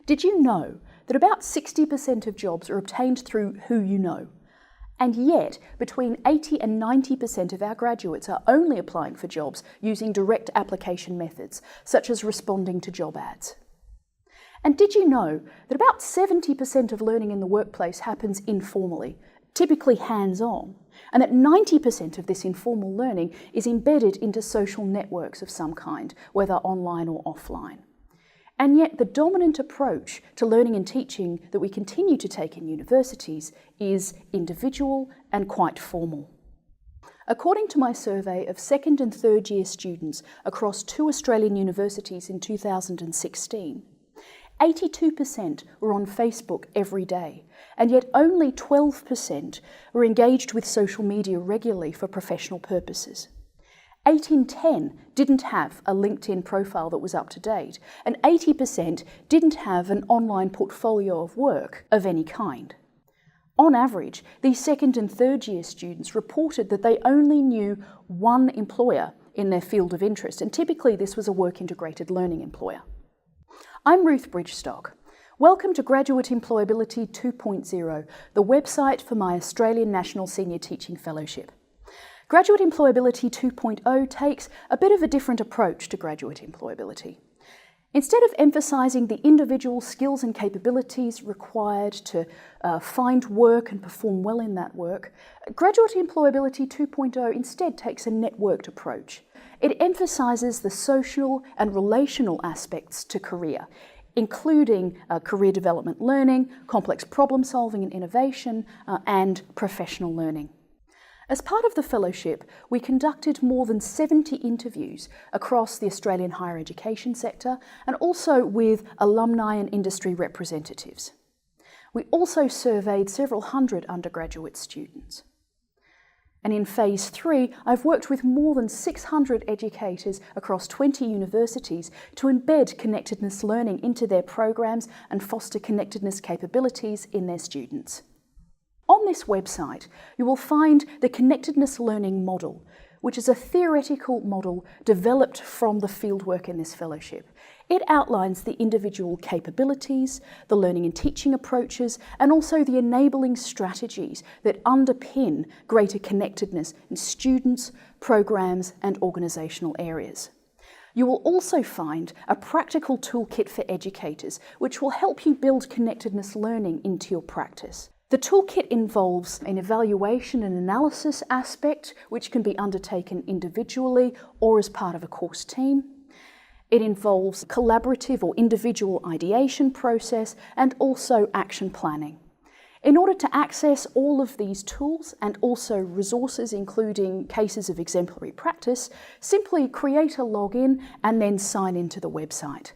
Did you know that about 60% of jobs are obtained through who you know? And yet, between 80 and 90% of our graduates are only applying for jobs using direct application methods, such as responding to job ads. And did you know that about 70% of learning in the workplace happens informally, typically hands-on, and that 90% of this informal learning is embedded into social networks of some kind, whether online or offline? And yet the dominant approach to learning and teaching that we continue to take in universities is individual and quite formal. According to my survey of second and third year students across 2 Australian universities in 2016, 82% were on Facebook every day, and yet only 12% were engaged with social media regularly for professional purposes. 8 in 10 didn't have a LinkedIn profile that was up to date, and 80% didn't have an online portfolio of work of any kind. On average, these second and third year students reported that they only knew one employer in their field of interest, and typically this was a work-integrated learning employer. I'm Ruth Bridgestock. Welcome to Graduate Employability 2.0, the website for my Australian National Senior Teaching Fellowship. Graduate Employability 2.0 takes a bit of a different approach to graduate employability. Instead of emphasising the individual skills and capabilities required to find work and perform well in that work, Graduate Employability 2.0 instead takes a networked approach. It emphasises the social and relational aspects to career, including career development learning, complex problem solving and innovation, and professional learning. As part of the fellowship, we conducted more than 70 interviews across the Australian higher education sector and also with alumni and industry representatives. We also surveyed several hundred undergraduate students. And in Phase 3, I've worked with more than 600 educators across 20 universities to embed connectedness learning into their programs and foster connectedness capabilities in their students. On this website, you will find the Connectedness Learning Model, which is a theoretical model developed from the fieldwork in this fellowship. It outlines the individual capabilities, the learning and teaching approaches, and also the enabling strategies that underpin greater connectedness in students, programs, and organisational areas. You will also find a practical toolkit for educators, which will help you build connectedness learning into your practice. The toolkit involves an evaluation and analysis aspect, which can be undertaken individually or as part of a course team. It involves collaborative or individual ideation process and also action planning. In order to access all of these tools and also resources, including cases of exemplary practice, simply create a login and then sign into the website.